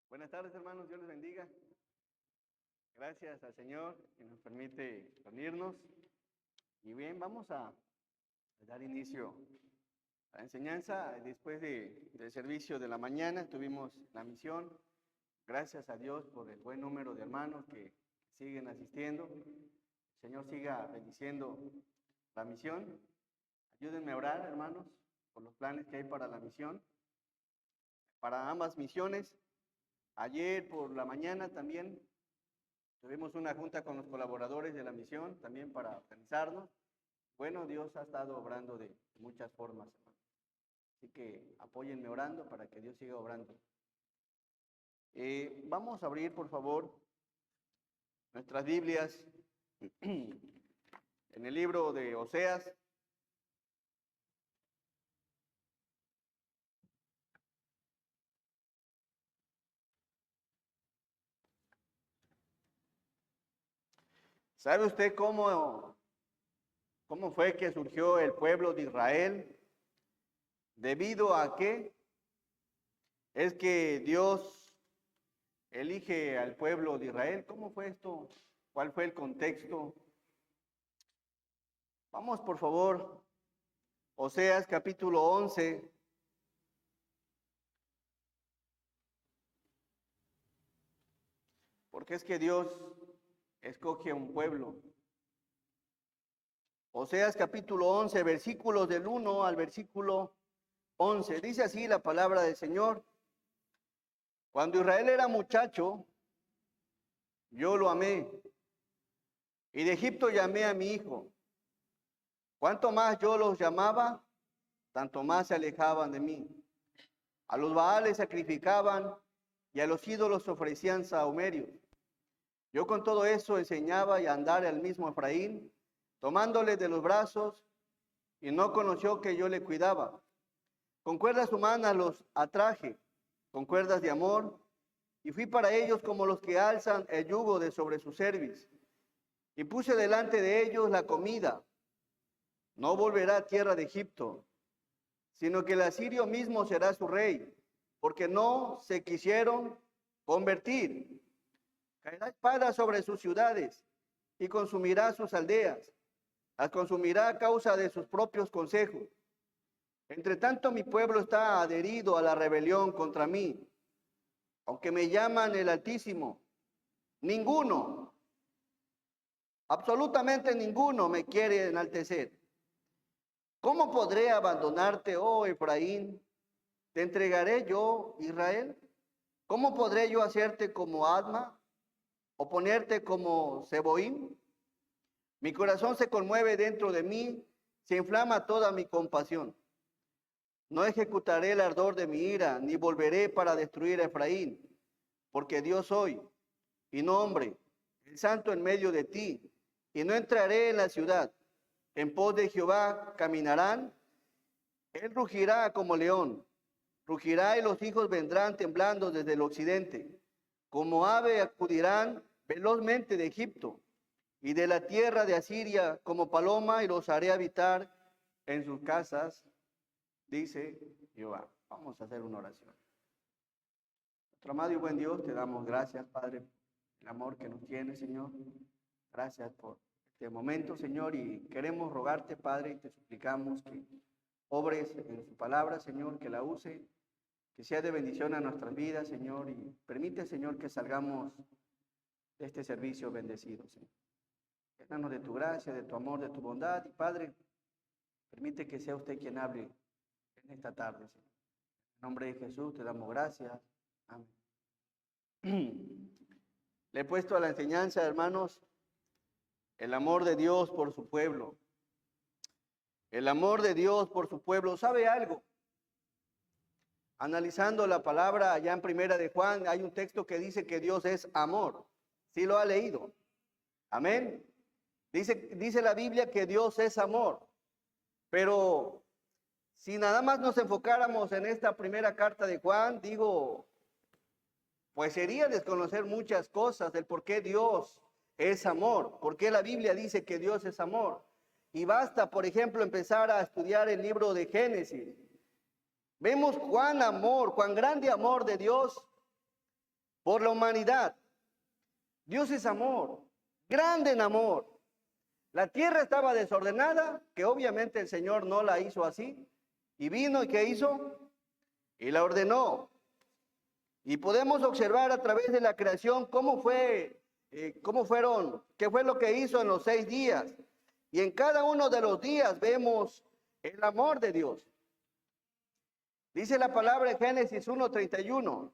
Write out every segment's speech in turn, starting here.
Buenas tardes, hermanos, Dios les bendiga. Gracias al Señor que nos permite reunirnos. Y bien, vamos a dar inicio a la enseñanza. Después del servicio de la mañana tuvimos la misión. Gracias a Dios por el buen número de hermanos que siguen asistiendo. El Señor siga bendiciendo la misión. Ayúdenme a orar, hermanos, por los planes que hay para la misión, para ambas misiones. Ayer por la mañana también tuvimos una junta con los colaboradores de la misión, también para organizarnos. Bueno, Dios ha estado obrando de muchas formas, hermanos. Así que apóyenme orando para que Dios siga obrando. Vamos a abrir, por favor, nuestras Biblias en el libro de Oseas. ¿Sabe usted cómo fue que surgió el pueblo de Israel? ¿Debido a qué? Es que Dios elige al pueblo de Israel. ¿Cómo fue esto? ¿Cuál fue el contexto? Vamos, por favor, Oseas capítulo 11. Porque es que Dios escoge a un pueblo. Oseas capítulo 11, versículos del 1 al versículo 11. Dice así la palabra del Señor. Cuando Israel era muchacho, yo lo amé, y de Egipto llamé a mi hijo. Cuanto más yo los llamaba, tanto más se alejaban de mí. A los Baales sacrificaban y a los ídolos ofrecían sahumerios. Yo con todo eso enseñaba y andar al mismo Efraín, tomándole de los brazos, y no conoció que yo le cuidaba. Con cuerdas humanas los atraje, con cuerdas de amor, y fui para ellos como los que alzan el yugo de sobre su cerviz. Y puse delante de ellos la comida. No volverá a tierra de Egipto, sino que el asirio mismo será su rey, porque no se quisieron convertir. Caerá espada sobre sus ciudades y consumirá sus aldeas. Las consumirá a causa de sus propios consejos. Entre tanto, mi pueblo está adherido a la rebelión contra mí. Aunque me llaman el Altísimo, ninguno, absolutamente ninguno me quiere enaltecer. ¿Cómo podré abandonarte, oh Efraín? ¿Te entregaré yo, Israel? ¿Cómo podré yo hacerte como Adma o ponerte como Seboim? Mi corazón se conmueve dentro de mí, se inflama toda mi compasión. No ejecutaré el ardor de mi ira, ni volveré para destruir a Efraín, porque Dios soy, y no hombre, el santo en medio de ti, y no entraré en la ciudad. En pos de Jehová caminarán, él rugirá como león, rugirá y los hijos vendrán temblando desde el occidente. Como ave acudirán velozmente de Egipto, y de la tierra de Asiria como paloma, y los haré habitar en sus casas, dice Jehová. Vamos a hacer una oración. Nuestro amado y buen Dios, te damos gracias, Padre, el amor que nos tiene, Señor. Gracias por este momento, Señor, y queremos rogarte, Padre, y te suplicamos que obres en su palabra, Señor, que la use, que sea de bendición a nuestras vidas, Señor, y permite, Señor, que salgamos de este servicio bendecido, Señor. Llénanos de tu gracia, de tu amor, de tu bondad, y Padre, permite que sea usted quien hable en esta tarde, Señor. En nombre de Jesús te damos gracias. Amén. Le he puesto a la enseñanza, hermanos, el amor de Dios por su pueblo. El amor de Dios por su pueblo. ¿Sabe algo? Analizando la palabra allá en Primera de Juan, hay un texto que dice que Dios es amor. ¿Sí lo ha leído? Amén. Dice la Biblia que Dios es amor. Pero si nada más nos enfocáramos en esta primera carta de Juan, pues sería desconocer muchas cosas del por qué Dios es amor, por qué la Biblia dice que Dios es amor. Y basta, por ejemplo, empezar a estudiar el libro de Génesis. Vemos cuán grande amor de Dios por la humanidad. Dios es amor, grande en amor. La tierra estaba desordenada, que obviamente el Señor no la hizo así. Y vino y ¿qué hizo? Y la ordenó. Y podemos observar a través de la creación qué fue lo que hizo en los 6 días. Y en cada uno de los días vemos el amor de Dios. Dice la palabra en Génesis 1:31.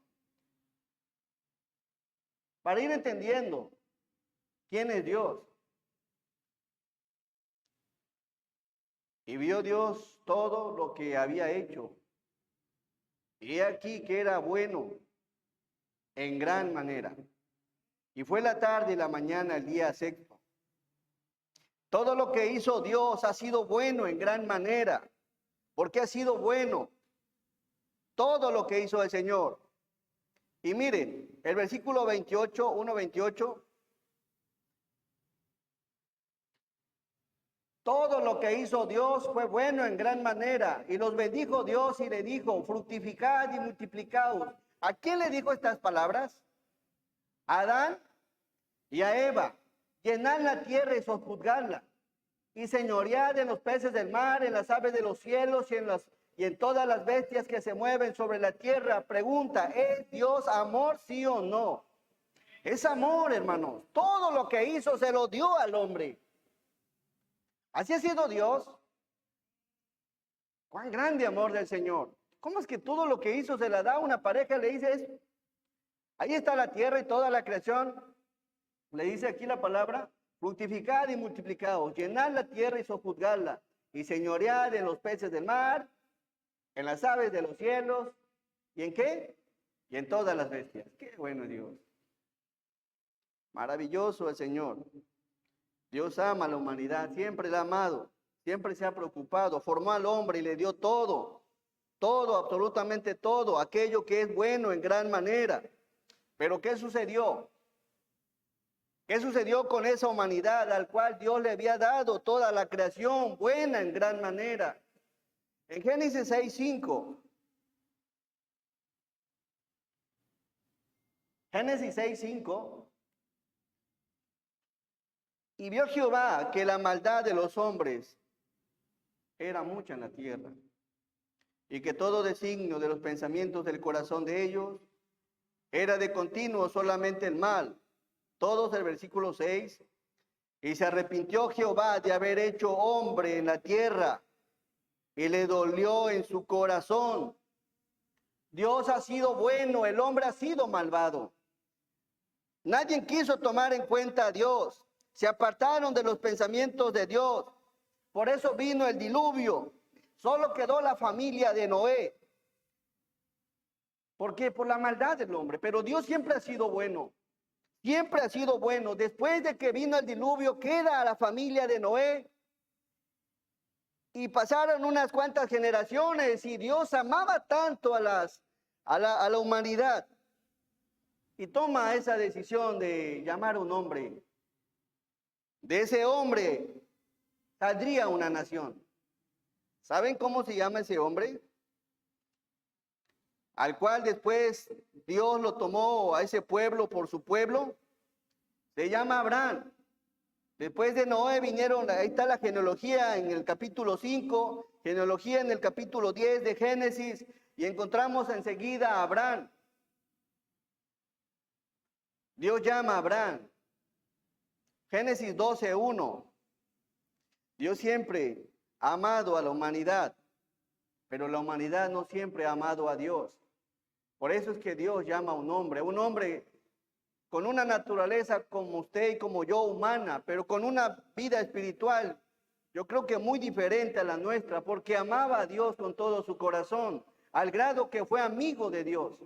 Para ir entendiendo quién es Dios. Y vio Dios todo lo que había hecho. Y he aquí que era bueno en gran manera. Y fue la tarde y la mañana el día sexto. Todo lo que hizo Dios ha sido bueno en gran manera. Porque ha sido bueno todo lo que hizo el Señor. Y miren, el versículo 28, 1:28. Todo lo que hizo Dios fue bueno en gran manera. Y los bendijo Dios y le dijo, fructificad y multiplicaos. ¿A quién le dijo estas palabras? A Adán y a Eva. Llenad la tierra y sojuzgadla. Y señoread en los peces del mar, en las aves de los cielos y en todas las bestias que se mueven sobre la tierra. Pregunta, ¿es Dios amor, sí o no? Es amor, hermanos. Todo lo que hizo se lo dio al hombre. Así ha sido Dios. Cuán grande amor del Señor. ¿Cómo es que todo lo que hizo se la da a una pareja? Le dice eso. Ahí está la tierra y toda la creación. Le dice aquí la palabra, fructificad y multiplicaos, llenad la tierra y sojuzgadla, y señoread en los peces del mar, en las aves de los cielos, ¿y en qué? Y en todas las bestias. Qué bueno Dios. Maravilloso el Señor. Dios ama a la humanidad, siempre la ha amado, siempre se ha preocupado, formó al hombre y le dio todo, absolutamente todo, aquello que es bueno en gran manera. Pero ¿qué sucedió? ¿Qué sucedió con esa humanidad al cual Dios le había dado toda la creación buena en gran manera? En Génesis 6:5. Génesis 6:5. Y vio Jehová que la maldad de los hombres era mucha en la tierra, y que todo designio de los pensamientos del corazón de ellos era de continuo solamente el mal. Todos el versículo 6. Y se arrepintió Jehová de haber hecho hombre en la tierra, y le dolió en su corazón. Dios ha sido bueno, el hombre ha sido malvado. Nadie quiso tomar en cuenta a Dios. Se apartaron de los pensamientos de Dios. Por eso vino el diluvio. Solo quedó la familia de Noé. ¿Por qué? Por la maldad del hombre. Pero Dios siempre ha sido bueno. Siempre ha sido bueno. Después de que vino el diluvio, queda la familia de Noé. Y pasaron unas cuantas generaciones y Dios amaba tanto a la humanidad. Y toma esa decisión de llamar a un hombre. De ese hombre saldría una nación. ¿Saben cómo se llama ese hombre? Al cual después Dios lo tomó a ese pueblo por su pueblo. Se llama Abraham. Después de Noé vinieron, ahí está la genealogía en el capítulo 5, genealogía en el capítulo 10 de Génesis, y encontramos enseguida a Abraham. Dios llama a Abraham. Génesis 12:1. Dios siempre ha amado a la humanidad, pero la humanidad no siempre ha amado a Dios. Por eso es que Dios llama a un hombre con una naturaleza como usted y como yo, humana, pero con una vida espiritual, yo creo que muy diferente a la nuestra, porque amaba a Dios con todo su corazón, al grado que fue amigo de Dios.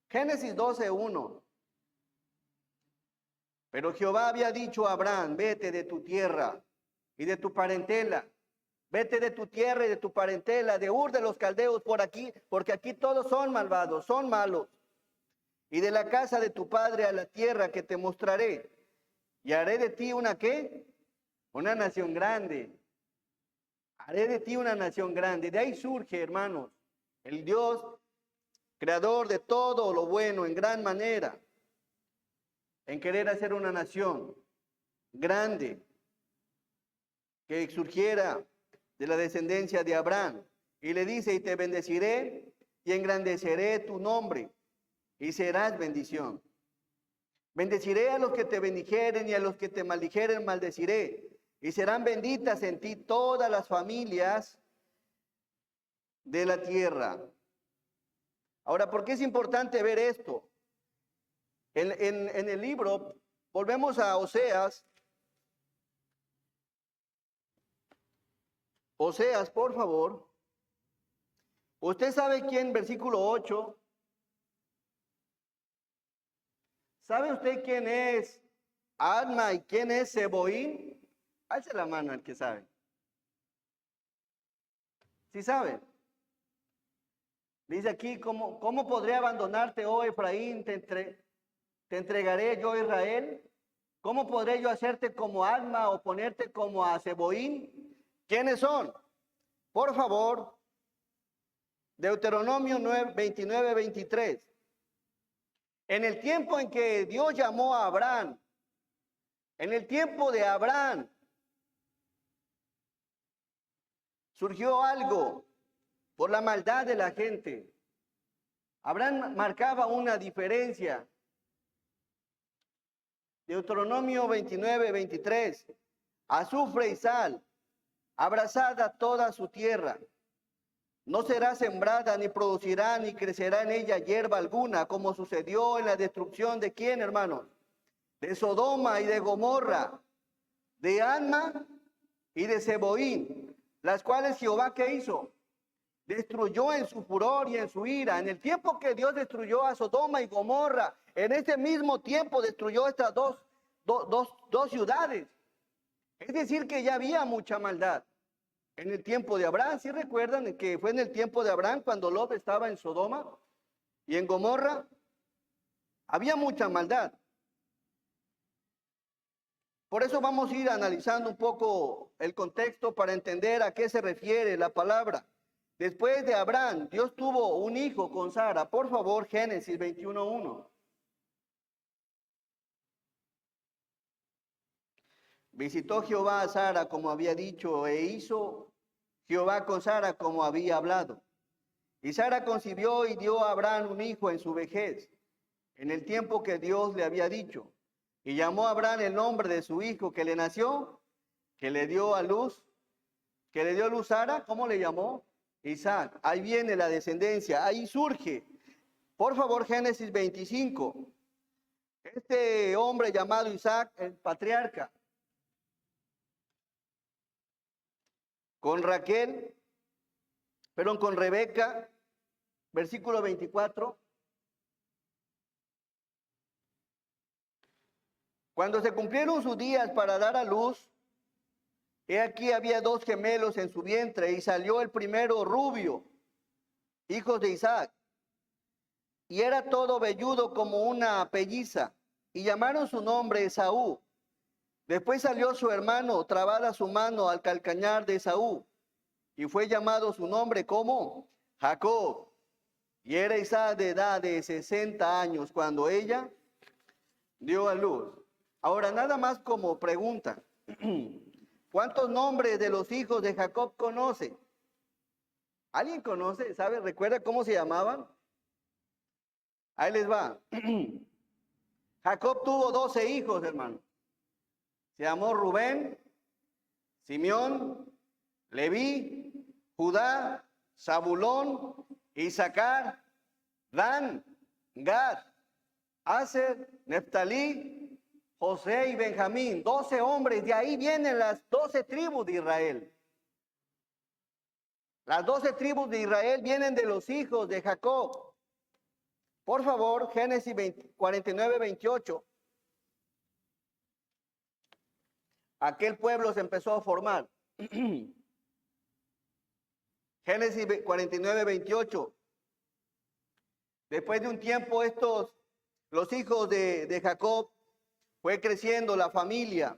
Génesis 12:1. Pero Jehová había dicho a Abraham, vete de tu tierra y de tu parentela. Vete de tu tierra y de tu parentela, de Ur de los Caldeos por aquí, porque aquí todos son malvados, son malos. Y de la casa de tu padre a la tierra que te mostraré. Y haré de ti una ¿qué? Una nación grande. Haré de ti una nación grande. De ahí surge, hermanos, el Dios creador de todo lo bueno en gran manera, en querer hacer una nación grande que surgiera de la descendencia de Abraham. Y le dice, y te bendeciré y engrandeceré tu nombre y serás bendición. Bendeciré a los que te bendijeren y a los que te maldijeren maldeciré. Y serán benditas en ti todas las familias de la tierra. Ahora, ¿por qué es importante ver esto? En el libro, volvemos a Oseas. Oseas, por favor. Usted sabe quién, versículo 8. ¿Sabe usted quién es Adma y quién es Seboín? Alce la mano el que sabe. ¿Sí sabe? Dice aquí, ¿cómo podré abandonarte, oh Efraín? Te entregaré yo, Israel. ¿Cómo podré yo hacerte como Adma o ponerte como a Seboín? ¿Quiénes son? Por favor, Deuteronomio 29, 23. En el tiempo en que Dios llamó a Abraham, en el tiempo de Abraham, surgió algo por la maldad de la gente. Abraham marcaba una diferencia. Deuteronomio 29, 23. Azufre y sal, abrazada toda su tierra. No será sembrada, ni producirá, ni crecerá en ella hierba alguna, como sucedió en la destrucción de ¿quién, hermanos? De Sodoma y de Gomorra, de Adma y de Seboín, las cuales Jehová, ¿qué hizo? Destruyó en su furor y en su ira. En el tiempo que Dios destruyó a Sodoma y Gomorra, en ese mismo tiempo destruyó estas dos ciudades. Es decir, que ya había mucha maldad. En el tiempo de Abraham, ¿sí recuerdan que fue en el tiempo de Abraham cuando Lot estaba en Sodoma y en Gomorra? Había mucha maldad. Por eso vamos a ir analizando un poco el contexto para entender a qué se refiere la palabra. Después de Abraham, Dios tuvo un hijo con Sara. Por favor, Génesis 21:1. Visitó Jehová a Sara como había dicho, e hizo Jehová con Sara como había hablado. Y Sara concibió y dio a Abraham un hijo en su vejez, en el tiempo que Dios le había dicho. Y llamó a Abraham el nombre de su hijo que le nació, que le dio a luz Sara. ¿Cómo le llamó? Isaac. Ahí viene la descendencia, ahí surge. Por favor, Génesis 25. Este hombre llamado Isaac, el patriarca, con Rebeca, versículo 24. Cuando se cumplieron sus días para dar a luz, he aquí había dos gemelos en su vientre, y salió el primero rubio, hijos de Isaac, y era todo velludo como una pelliza, y llamaron su nombre Esaú. Después salió su hermano, trabada su mano al calcañar de Esaú, y fue llamado su nombre como Jacob. Y era Isaac de edad de 60 años cuando ella dio a luz. Ahora, nada más como pregunta. ¿Cuántos nombres de los hijos de Jacob conoce? ¿Alguien conoce? ¿Sabe? ¿Recuerda cómo se llamaban? Ahí les va. Jacob tuvo 12 hijos, hermano. Se llamó Rubén, Simeón, Leví, Judá, Zabulón, Isaacar, Dan, Gad, Aser, Neftalí, José y Benjamín. 12 hombres, de ahí vienen las 12 tribus de Israel. Las 12 tribus de Israel vienen de los hijos de Jacob. Por favor, Génesis 49, 28. Aquel pueblo se empezó a formar. Génesis 49, 28. Después de un tiempo, los hijos de Jacob, fue creciendo la familia.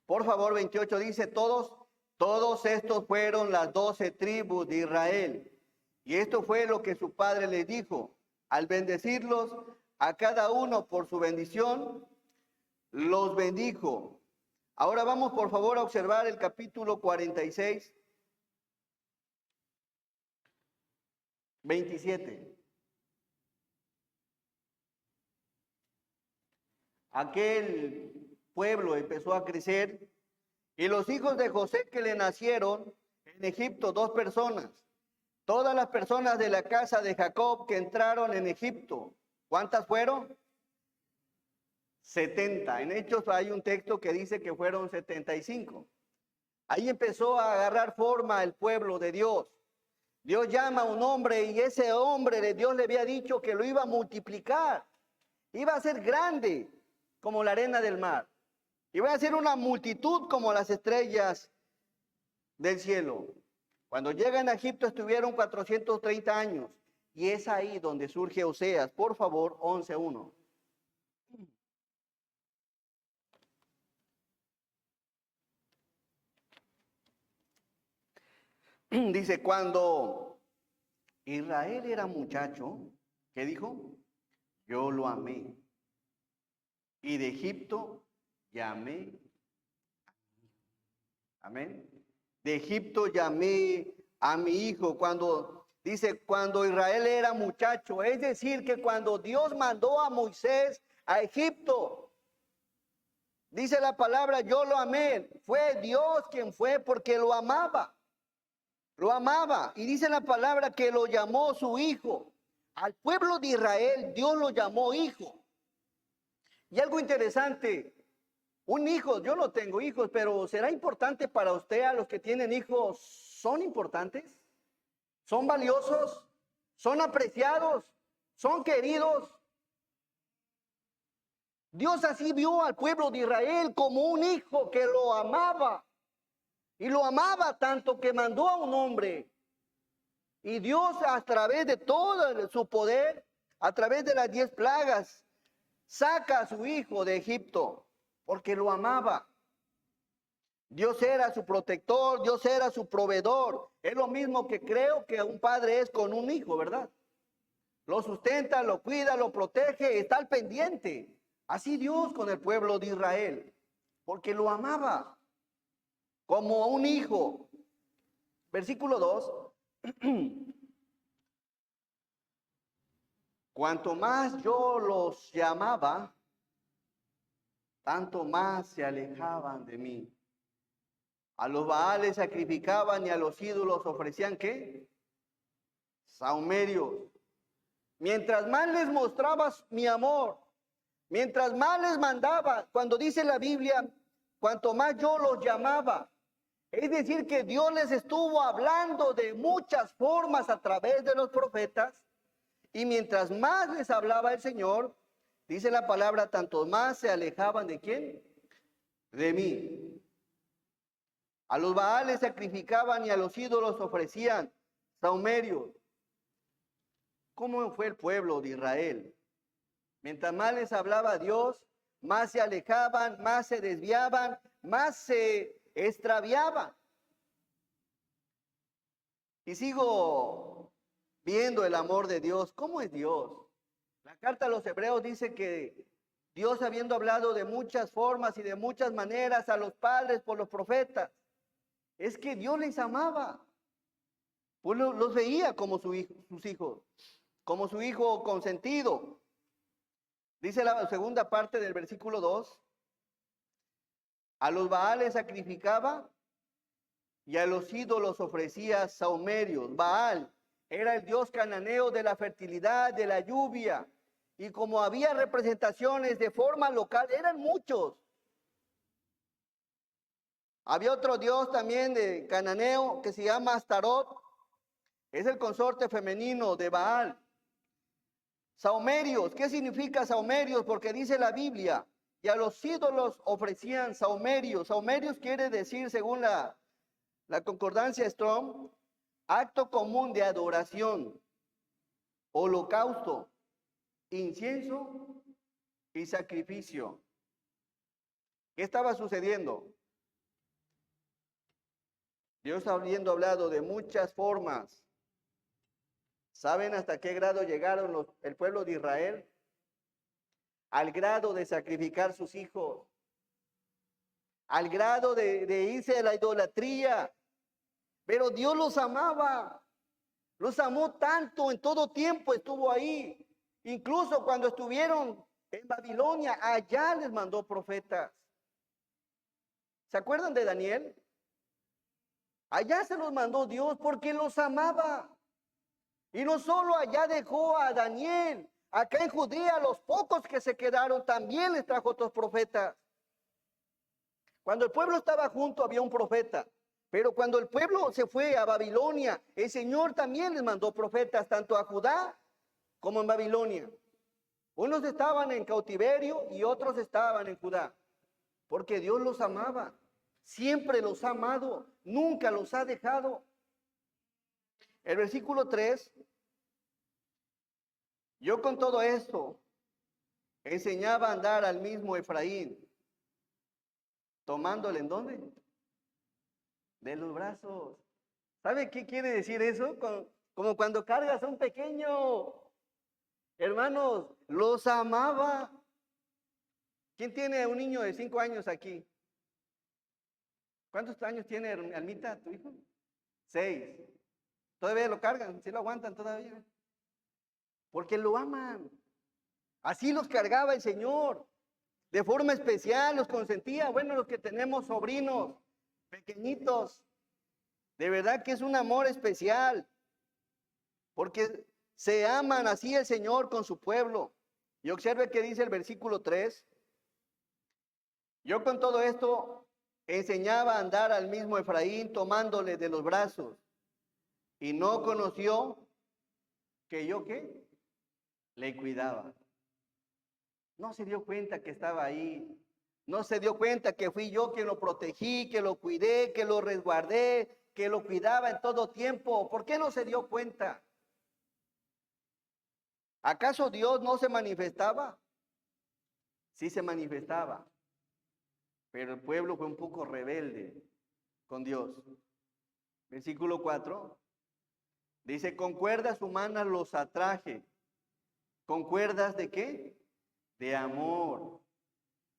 Por favor, 28 dice, todos Todos estos fueron las 12 tribus de Israel. Y esto fue lo que su padre les dijo. Al bendecirlos a cada uno por su bendición, los bendijo. Ahora vamos por favor a observar el capítulo 46, 27. Aquel pueblo empezó a crecer y los hijos de José que le nacieron en Egipto, 2 personas. Todas las personas de la casa de Jacob que entraron en Egipto, ¿cuántas fueron? 70. En Hechos hay un texto que dice que fueron 75. Ahí empezó a agarrar forma el pueblo de Dios. Dios llama a un hombre y ese hombre de Dios le había dicho que lo iba a multiplicar. Iba a ser grande como la arena del mar. Iba a ser una multitud como las estrellas del cielo. Cuando llegan a Egipto estuvieron 430 años. Y es ahí donde surge Oseas. Por favor, 11:1. Dice, cuando Israel era muchacho, ¿qué dijo? Yo lo amé. Y de Egipto llamé. Amén. De Egipto llamé a mi hijo. Cuando dice, cuando Israel era muchacho, es decir, que cuando Dios mandó a Moisés a Egipto, dice la palabra, yo lo amé. Fue Dios quien fue porque lo amaba. Lo amaba. Y dice la palabra que lo llamó su hijo. Al pueblo de Israel, Dios lo llamó hijo. Y algo interesante, un hijo, yo no tengo hijos, pero ¿será importante para usted a los que tienen hijos? ¿Son importantes? ¿Son valiosos? ¿Son apreciados? ¿Son queridos? Dios así vio al pueblo de Israel como un hijo que lo amaba. Y lo amaba tanto que mandó a un hombre. Y Dios a través de todo su poder, a través de las 10 plagas, saca a su hijo de Egipto porque lo amaba. Dios era su protector, Dios era su proveedor. Es lo mismo que creo que un padre es con un hijo, ¿verdad? Lo sustenta, lo cuida, lo protege, está al pendiente. Así Dios con el pueblo de Israel, porque lo amaba como un hijo. Versículo 2. Cuanto más yo los llamaba, tanto más se alejaban de mí. A los Baales sacrificaban y a los ídolos ofrecían ¿qué? Sahumerios. Mientras más les mostrabas mi amor, mientras más les mandaba, cuando dice la Biblia, cuanto más yo los llamaba. Es decir, que Dios les estuvo hablando de muchas formas a través de los profetas. Y mientras más les hablaba el Señor, dice la palabra, tanto más se alejaban de ¿quién? De mí. A los Baales sacrificaban y a los ídolos ofrecían sahumerios. ¿Cómo fue el pueblo de Israel? Mientras más les hablaba Dios, más se alejaban, más se desviaban, más se extraviaban. Y sigo viendo el amor de Dios. ¿Cómo es Dios? La carta a los Hebreos dice que Dios, habiendo hablado de muchas formas y de muchas maneras a los padres por los profetas, es que Dios les amaba. Pues los veía como sus hijos, como su hijo consentido. Dice la segunda parte del versículo 2, a los Baales sacrificaba y a los ídolos ofrecía sahumerios. Baal era el dios cananeo de la fertilidad, de la lluvia. Y como había representaciones de forma local, eran muchos. Había otro dios también de cananeo que se llama Astarot. Es el consorte femenino de Baal. Sahumerios, ¿qué significa sahumerios? Porque dice la Biblia, y a los ídolos ofrecían sahumerios. Sahumerios quiere decir, según la concordancia Strong, acto común de adoración, holocausto, incienso y sacrificio. ¿Qué estaba sucediendo? Dios habiendo hablado de muchas formas, ¿saben hasta qué grado llegaron el pueblo de Israel? Al grado de sacrificar sus hijos, al grado de irse a la idolatría. Pero Dios los amaba, los amó tanto, en todo tiempo estuvo ahí. Incluso cuando estuvieron en Babilonia, allá les mandó profetas. ¿Se acuerdan de Daniel? Allá se los mandó Dios porque los amaba. Y no solo allá dejó a Daniel, acá en Judea, los pocos que se quedaron, también les trajo otros profetas. Cuando el pueblo estaba junto había un profeta, pero cuando el pueblo se fue a Babilonia, el Señor también les mandó profetas, tanto a Judá como en Babilonia. Unos estaban en cautiverio y otros estaban en Judá, porque Dios los amaba, siempre los ha amado, nunca los ha dejado. El versículo 3, yo con todo esto enseñaba a andar al mismo Efraín, tomándole ¿en dónde? De los brazos. ¿Sabe qué quiere decir eso? Como cuando cargas a un pequeño. Hermanos, los amaba. ¿Quién tiene un niño de 5 años aquí? ¿Cuántos años tiene Almita, tu hijo? 6. ¿Todavía lo cargan? ¿Sí lo aguantan todavía? Porque lo aman. Así los cargaba el Señor. De forma especial los consentía. Bueno, los que tenemos sobrinos pequeñitos, de verdad que es un amor especial. Porque se aman así el Señor con su pueblo. Y observe que dice el versículo 3. Yo con todo esto enseñaba a andar al mismo Efraín tomándole de los brazos. Y no conoció que yo ¿qué? Le cuidaba. No se dio cuenta que estaba ahí. No se dio cuenta que fui yo quien lo protegí, que lo cuidé, que lo resguardé, que lo cuidaba en todo tiempo. ¿Por qué no se dio cuenta? ¿Acaso Dios no se manifestaba? Sí se manifestaba, pero el pueblo fue un poco rebelde con Dios. Versículo 4, dice, con cuerdas humanas los atraje. ¿Con cuerdas de qué? De amor.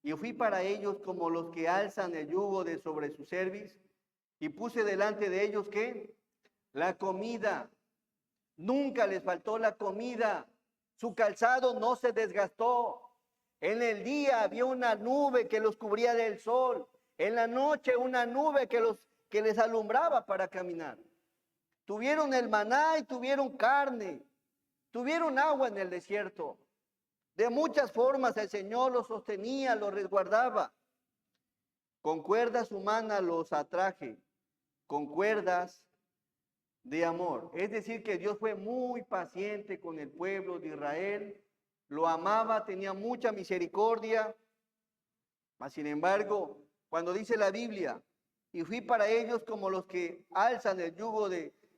Y fui para ellos como los que alzan el yugo de sobre su cerviz, y puse delante de ellos, ¿qué? La comida. Nunca les faltó la comida. Su calzado no se desgastó. En el día había una nube que los cubría del sol. En la noche una nube que les alumbraba para caminar. Tuvieron el maná y tuvieron carne. Tuvieron agua en el desierto. De muchas formas el Señor los sostenía, los resguardaba. Con cuerdas humanas los atraje, con cuerdas de amor. Es decir, que Dios fue muy paciente con el pueblo de Israel, lo amaba, tenía mucha misericordia. Mas, sin embargo, cuando dice la Biblia, y fui para ellos como los que alzan el yugo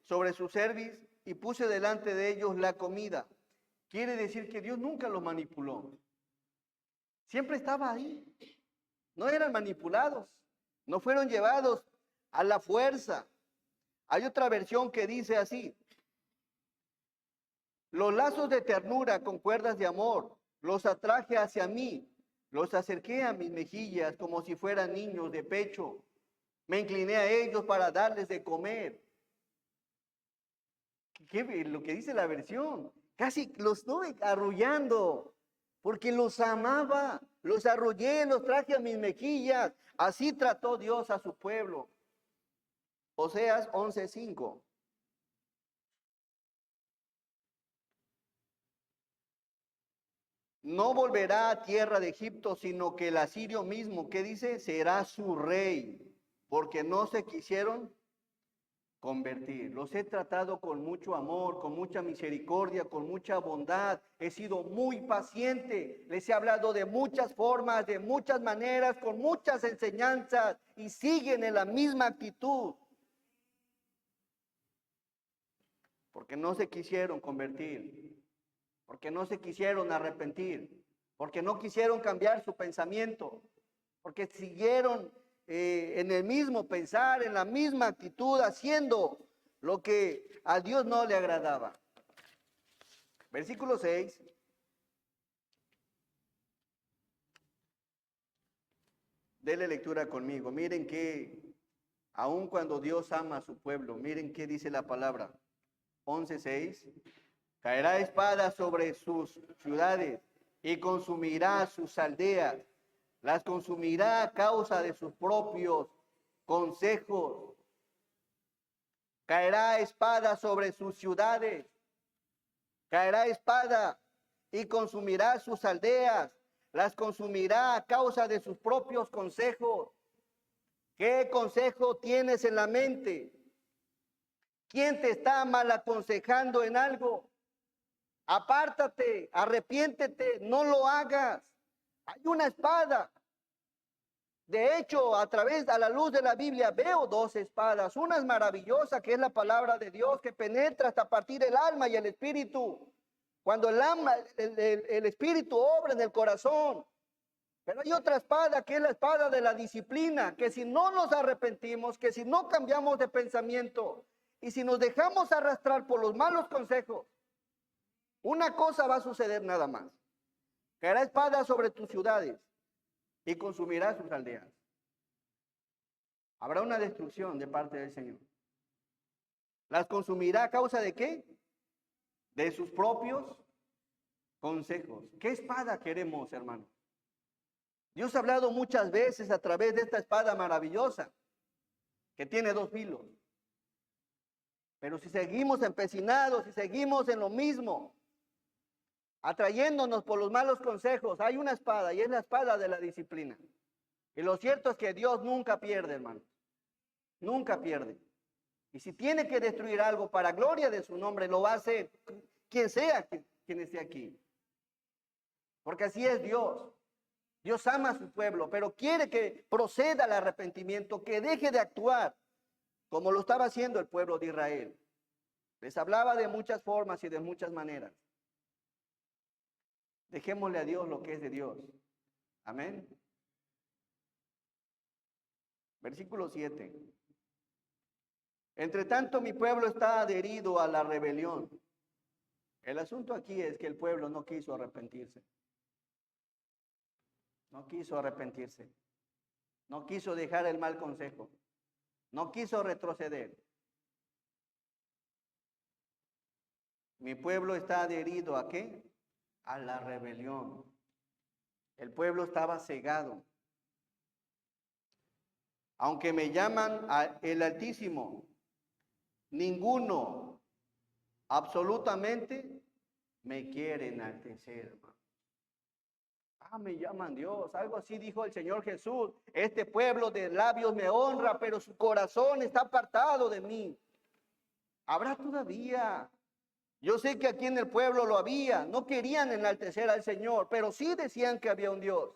sobre su cerviz, y puse delante de ellos la comida. Quiere decir que Dios nunca los manipuló. Siempre estaba ahí. No eran manipulados. No fueron llevados a la fuerza. Hay otra versión que dice así: los lazos de ternura con cuerdas de amor los atraje hacia mí, los acerqué a mis mejillas como si fueran niños de pecho. Me incliné a ellos para darles de comer. Lo que dice la versión, casi los estuve arrullando, porque los amaba, los arrullé, los traje a mis mejillas. Así trató Dios a su pueblo. Oseas 11:5. No volverá a tierra de Egipto, sino que el asirio mismo, ¿qué dice? Será su rey, porque no se quisieron convertir. Los he tratado con mucho amor, con mucha misericordia, con mucha bondad. He sido muy paciente. Les he hablado de muchas formas, de muchas maneras, con muchas enseñanzas, y siguen en la misma actitud. Porque no se quisieron convertir, porque no se quisieron arrepentir, porque no quisieron cambiar su pensamiento, porque siguieron en el mismo pensar, en la misma actitud, haciendo lo que a Dios no le agradaba. Versículo 6. Dele lectura conmigo. Miren que aun cuando Dios ama a su pueblo, miren qué dice la palabra. 11:6. Caerá espada sobre sus ciudades y consumirá sus aldeas. Las consumirá a causa de sus propios consejos. Caerá espada sobre sus ciudades. Caerá espada y consumirá sus aldeas. Las consumirá a causa de sus propios consejos. ¿Qué consejo tienes en la mente? ¿Quién te está mal aconsejando en algo? Apártate, arrepiéntete, no lo hagas. Hay una espada. De hecho, a la luz de la Biblia veo dos espadas. Una es maravillosa, que es la palabra de Dios, que penetra hasta partir el alma y el espíritu. Cuando el espíritu obra en el corazón. Pero hay otra espada, que es la espada de la disciplina, que si no nos arrepentimos, que si no cambiamos de pensamiento y si nos dejamos arrastrar por los malos consejos, una cosa va a suceder nada más. Caerá espada sobre tus ciudades y consumirá sus aldeas. Habrá una destrucción de parte del Señor. ¿Las consumirá a causa de qué? De sus propios consejos. ¿Qué espada queremos, hermano? Dios ha hablado muchas veces a través de esta espada maravillosa, que tiene dos filos. Pero si seguimos empecinados, si seguimos en lo mismo, atrayéndonos por los malos consejos, hay una espada y es la espada de la disciplina. Y lo cierto es que Dios nunca pierde, hermano. Nunca pierde. Y si tiene que destruir algo para gloria de su nombre, lo va a hacer quien sea quien esté aquí. Porque así es Dios. Dios ama a su pueblo, pero quiere que proceda al arrepentimiento, que deje de actuar como lo estaba haciendo el pueblo de Israel. Les hablaba de muchas formas y de muchas maneras. Dejémosle a Dios lo que es de Dios. Amén. Versículo 7. Entre tanto, mi pueblo está adherido a la rebelión. El asunto aquí es que el pueblo no quiso arrepentirse. No quiso arrepentirse. No quiso dejar el mal consejo. No quiso retroceder. Mi pueblo está adherido ¿a qué? A la rebelión. El pueblo estaba cegado. Aunque me llaman el Altísimo, ninguno absolutamente me quiere enaltecer, hermano. Me llaman Dios. Algo así dijo el Señor Jesús. Este pueblo de labios me honra, pero su corazón está apartado de mí. Habrá todavía. Yo sé que aquí en el pueblo lo había. No querían enaltecer al Señor, pero sí decían que había un Dios.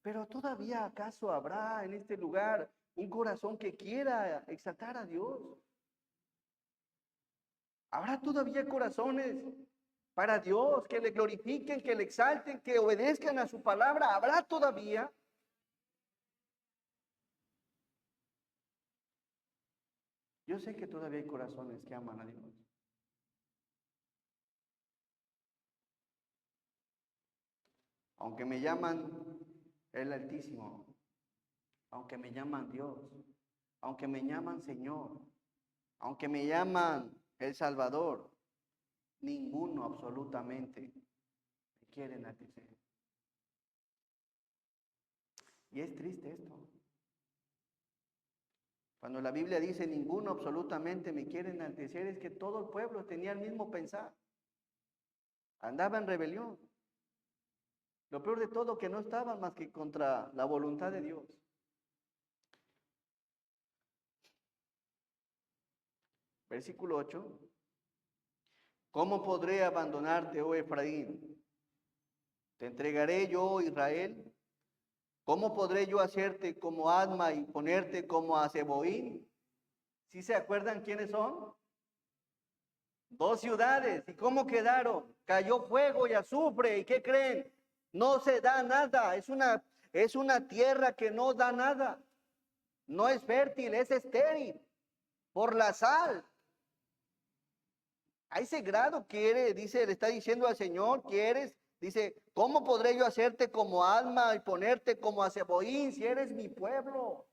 Pero todavía acaso habrá en este lugar un corazón que quiera exaltar a Dios. Habrá todavía corazones para Dios, que le glorifiquen, que le exalten, que obedezcan a su palabra. ¿Habrá todavía? Yo sé que todavía hay corazones que aman a Dios. Aunque me llaman el Altísimo, aunque me llaman Dios, aunque me llaman Señor, aunque me llaman el Salvador, ninguno absolutamente me quiere enaltecer. Y es triste esto. Cuando la Biblia dice ninguno absolutamente me quiere enaltecer, es que todo el pueblo tenía el mismo pensar. Andaba en rebelión. Lo peor de todo, que no estaban más que contra la voluntad de Dios. Versículo 8. ¿Cómo podré abandonarte, oh Efraín? ¿Te entregaré yo, Israel? ¿Cómo podré yo hacerte como Adma y ponerte como a Zeboín? ¿Sí se acuerdan quiénes son? Dos ciudades. ¿Y cómo quedaron? Cayó fuego y azufre. ¿Y qué creen? No se da nada. Es una tierra que no da nada. no es fértil, es estéril por la sal. A ese grado quiere, dice, le está diciendo al Señor, ¿quieres? Dice, ¿cómo podré yo hacerte como alma y ponerte como a Zeboín si eres mi pueblo?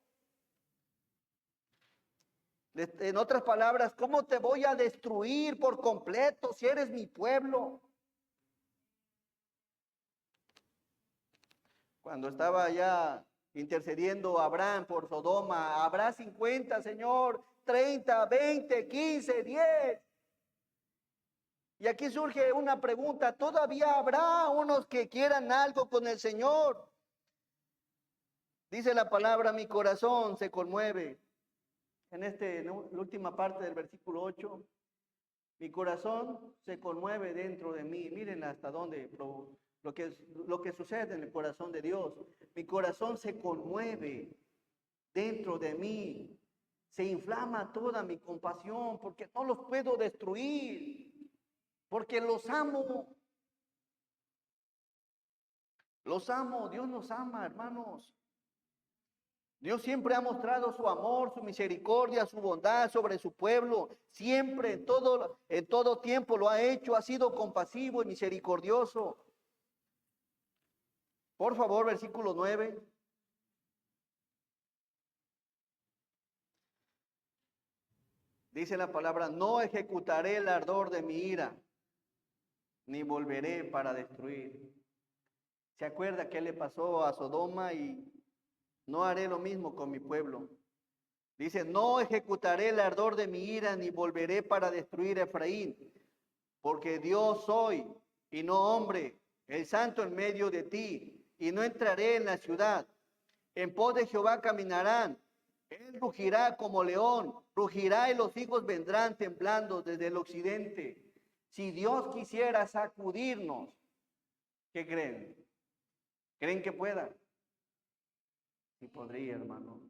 En otras palabras, ¿cómo te voy a destruir por completo si eres mi pueblo? Cuando estaba allá intercediendo Abraham por Sodoma, habrá 50, Señor, 30, 20, 15, 10. Y aquí surge una pregunta, ¿todavía habrá unos que quieran algo con el Señor? Dice la palabra, mi corazón se conmueve. En la última parte del versículo 8, mi corazón se conmueve dentro de mí. Miren hasta dónde lo que sucede en el corazón de Dios. Mi corazón se conmueve dentro de mí. Se inflama toda mi compasión porque no los puedo destruir. Porque los amo. Los amo. Dios nos ama, hermanos. Dios siempre ha mostrado su amor, su misericordia, su bondad sobre su pueblo. Siempre, en todo tiempo lo ha hecho. Ha sido compasivo y misericordioso. Por favor, versículo 9. Dice la palabra, no ejecutaré el ardor de mi ira, ni volveré para destruir. ¿Se acuerda qué le pasó a Sodoma? Y no haré lo mismo con mi pueblo. Dice, no ejecutaré el ardor de mi ira, ni volveré para destruir a Efraín, porque Dios soy y no hombre, el santo en medio de ti, y no entraré en la ciudad. En pos de Jehová caminarán, él rugirá como león, rugirá y los hijos vendrán temblando desde el occidente. Si Dios quisiera sacudirnos, ¿qué creen? ¿Creen que pueda? Sí podría, hermano.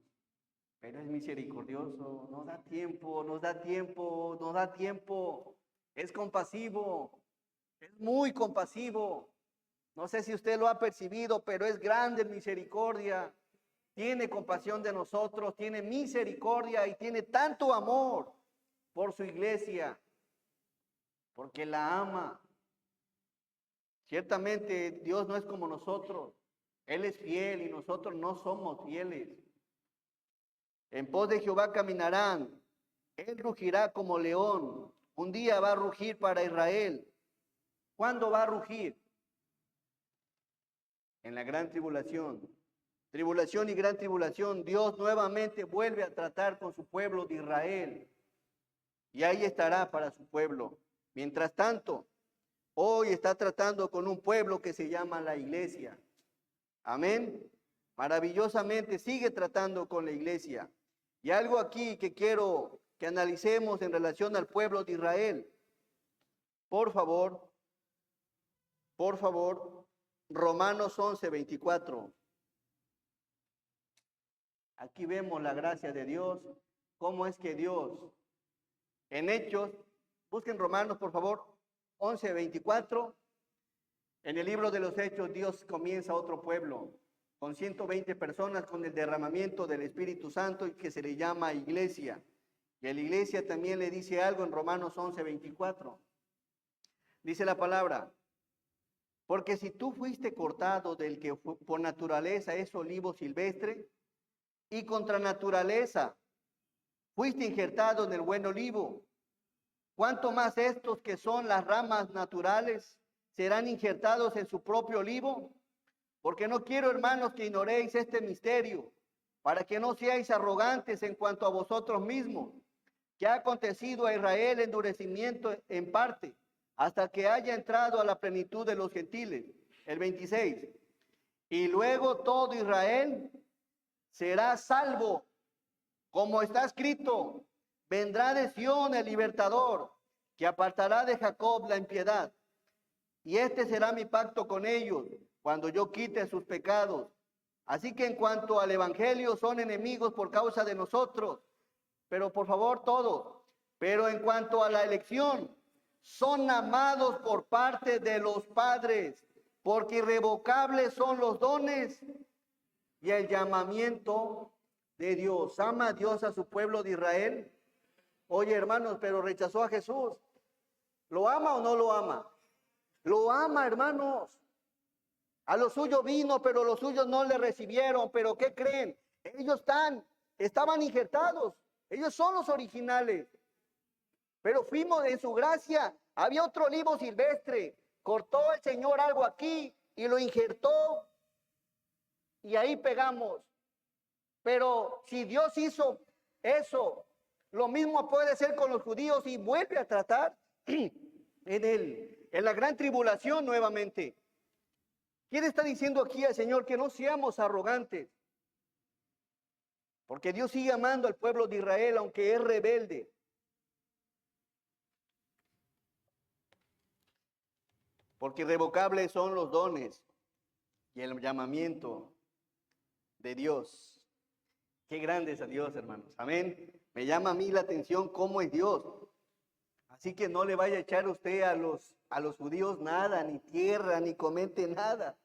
Pero es misericordioso, nos da tiempo, nos da tiempo, nos da tiempo. Es compasivo, es muy compasivo. No sé si usted lo ha percibido, pero es grande en misericordia. Tiene compasión de nosotros, tiene misericordia y tiene tanto amor por su iglesia, porque la ama. Ciertamente Dios no es como nosotros. Él es fiel y nosotros no somos fieles. En pos de Jehová caminarán. Él rugirá como león. Un día va a rugir para Israel. ¿Cuándo va a rugir? En la gran tribulación. Tribulación y gran tribulación. Dios nuevamente vuelve a tratar con su pueblo de Israel. Y ahí estará para su pueblo. Mientras tanto, hoy está tratando con un pueblo que se llama la iglesia. Amén. Maravillosamente sigue tratando con la iglesia. Y algo aquí que quiero que analicemos en relación al pueblo de Israel. Por favor, Romanos 11:24. Aquí vemos la gracia de Dios, cómo es que Dios, en Hechos, busquen Romanos, por favor, 11:24. En el libro de los Hechos, Dios comienza otro pueblo, con 120 personas, con el derramamiento del Espíritu Santo, y que se le llama iglesia. Y a la iglesia también le dice algo en Romanos 11:24. Dice la palabra, porque si tú fuiste cortado del que por naturaleza es olivo silvestre, y contra naturaleza fuiste injertado en el buen olivo, ¿cuánto más estos que son las ramas naturales serán injertados en su propio olivo? Porque no quiero, hermanos, que ignoréis este misterio, para que no seáis arrogantes en cuanto a vosotros mismos, que ha acontecido a Israel endurecimiento en parte, hasta que haya entrado a la plenitud de los gentiles. El 26. Y luego todo Israel será salvo, como está escrito, vendrá de Sión el libertador, que apartará de Jacob la impiedad. Y este será mi pacto con ellos, cuando yo quite sus pecados. Así que en cuanto al evangelio, son enemigos por causa de nosotros, pero por favor todos, pero en cuanto a la elección, son amados por parte de los padres, porque irrevocables son los dones y el llamamiento de Dios. ¿Ama a Dios a su pueblo de Israel? Oye, hermanos, pero rechazó a Jesús. ¿Lo ama o no lo ama? Lo ama, hermanos. A los suyos vino, pero los suyos no le recibieron. ¿Pero qué creen? Ellos estaban injertados. Ellos son los originales. Pero fuimos en su gracia. Había otro olivo silvestre. Cortó el Señor algo aquí y lo injertó. Y ahí pegamos. Pero si Dios hizo eso, lo mismo puede ser con los judíos y vuelve a tratar en la gran tribulación nuevamente. ¿Quién está diciendo aquí al Señor que no seamos arrogantes? Porque Dios sigue amando al pueblo de Israel, aunque es rebelde. Porque irrevocables son los dones y el llamamiento de Dios. Qué grande es a Dios, hermanos. Amén. Me llama a mí la atención cómo es Dios. Así que no le vaya a echar usted a los judíos nada, ni tierra, ni comente nada.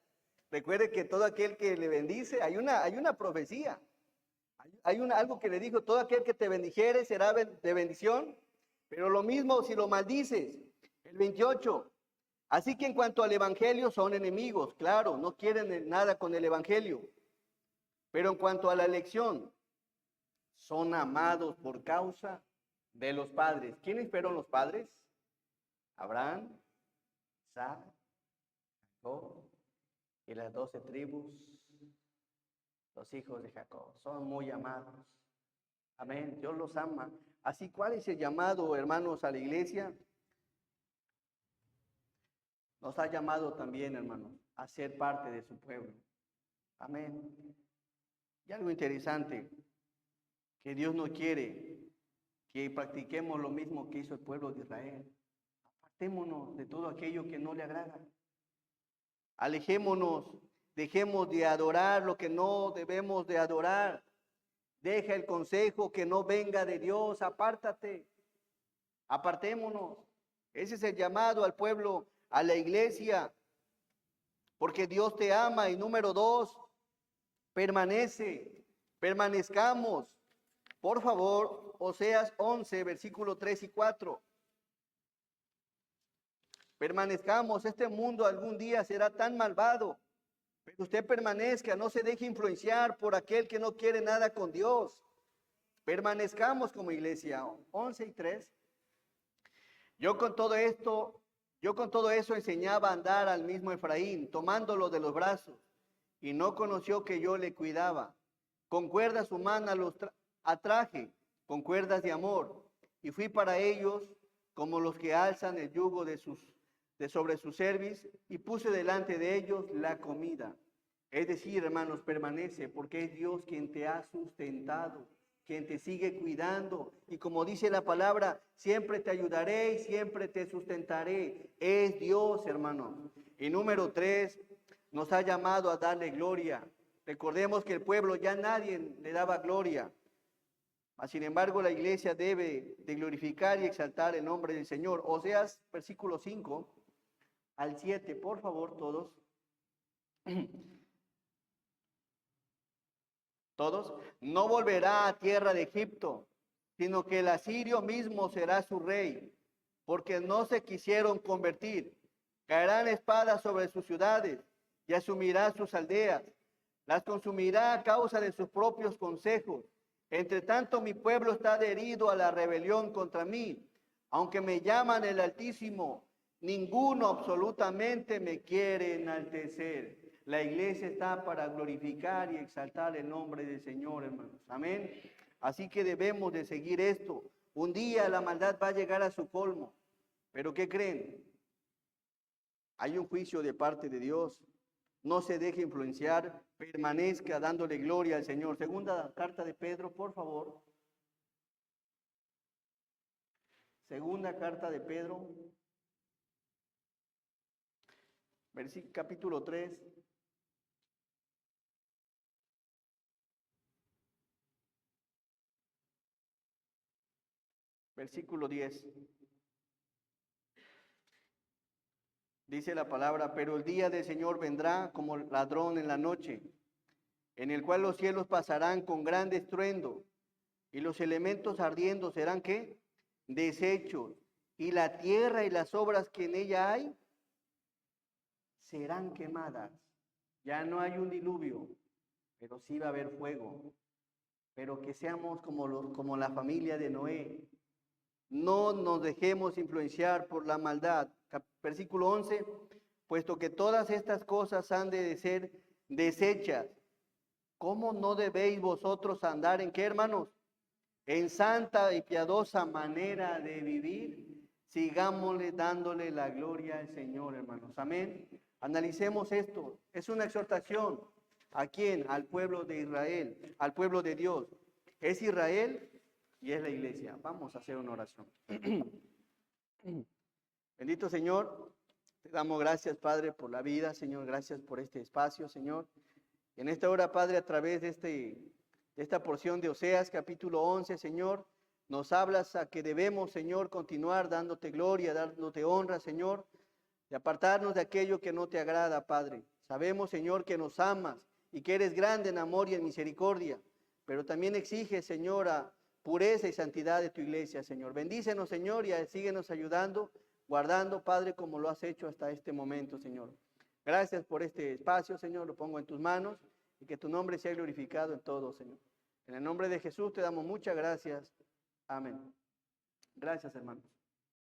Recuerde que todo aquel que le bendice, hay una profecía. Hay algo que le dijo, todo aquel que te bendijere será de bendición. Pero lo mismo si lo maldices. El 28. Así que en cuanto al evangelio son enemigos, claro, no quieren nada con el evangelio. Pero en cuanto a la elección, son amados por causa de los padres. ¿Quiénes fueron los padres? Abraham, Isaac, Jacob y las 12 tribus, los hijos de Jacob. Son muy amados. Amén. Dios los ama. Así, ¿cuál es el llamado, hermanos, a la iglesia? Nos ha llamado también, hermanos, a ser parte de su pueblo. Amén. Y algo interesante, que Dios no quiere que practiquemos lo mismo que hizo el pueblo de Israel. Apartémonos de todo aquello que no le agrada. Alejémonos, dejemos de adorar lo que no debemos de adorar. Deja el consejo que no venga de Dios, apártate. Apartémonos. Ese es el llamado al pueblo, a la iglesia, porque Dios te ama. Y número 2, permanezcamos. Por favor, Oseas 11, versículo 3 y 4. Permanezcamos, este mundo algún día será tan malvado, pero usted permanezca, no se deje influenciar por aquel que no quiere nada con Dios. Permanezcamos como iglesia. 11 y 3. Yo con todo eso enseñaba a andar al mismo Efraín, tomándolo de los brazos, y no conoció que yo le cuidaba. Con cuerdas humanas los atraje, con cuerdas de amor, y fui para ellos como los que alzan el yugo de sobre su cerviz, y puse delante de ellos la comida. Es decir, hermanos, permanece, porque es Dios quien te ha sustentado, quien te sigue cuidando. Y como dice la palabra, siempre te ayudaré y siempre te sustentaré. Es Dios, hermano. Y número 3, nos ha llamado a darle gloria. Recordemos que el pueblo ya nadie le daba gloria. Sin embargo, la iglesia debe de glorificar y exaltar el nombre del Señor. Oseas, versículo 5 al 7, por favor, todos. Todos. No volverá a tierra de Egipto, sino que el asirio mismo será su rey, porque no se quisieron convertir. Caerán espadas sobre sus ciudades y asumirá sus aldeas. Las consumirá a causa de sus propios consejos. Entre tanto, mi pueblo está adherido a la rebelión contra mí. Aunque me llaman el Altísimo, ninguno absolutamente me quiere enaltecer. La iglesia está para glorificar y exaltar el nombre del Señor, hermanos. Amén. Así que debemos de seguir esto. Un día la maldad va a llegar a su colmo. ¿Pero qué creen? Hay un juicio de parte de Dios. No se deje influenciar, permanezca dándole gloria al Señor. Segunda carta de Pedro, por favor. Segunda carta de Pedro, capítulo 3. Versículo 10. Dice la palabra, pero el día del Señor vendrá como ladrón en la noche, en el cual los cielos pasarán con gran estruendo, y los elementos ardiendo serán ¿qué? Deshechos, y la tierra y las obras que en ella hay serán quemadas. Ya no hay un diluvio, pero sí va a haber fuego. Pero que seamos como la familia de Noé. No nos dejemos influenciar por la maldad. Versículo 11, puesto que todas estas cosas han de ser deshechas, ¿cómo no debéis vosotros andar en qué, hermanos? En santa y piadosa manera de vivir, sigámosle dándole la gloria al Señor, hermanos. Amén. Analicemos esto. Es una exhortación. ¿A quién? Al pueblo de Israel, al pueblo de Dios. Es Israel y es la iglesia. Vamos a hacer una oración. Bendito Señor, te damos gracias, Padre, por la vida, Señor. Gracias por este espacio, Señor. En esta hora, Padre, a través de esta porción de Oseas, capítulo 11, Señor, nos hablas a que debemos, Señor, continuar dándote gloria, dándote honra, Señor, y apartarnos de aquello que no te agrada, Padre. Sabemos, Señor, que nos amas y que eres grande en amor y en misericordia, pero también exige, Señor, a pureza y santidad de tu iglesia, Señor. Bendícenos, Señor, y síguenos ayudando, guardando, Padre, como lo has hecho hasta este momento, Señor. Gracias por este espacio, Señor, lo pongo en tus manos y que tu nombre sea glorificado en todo, Señor. En el nombre de Jesús te damos muchas gracias. Amén. Gracias, hermanos.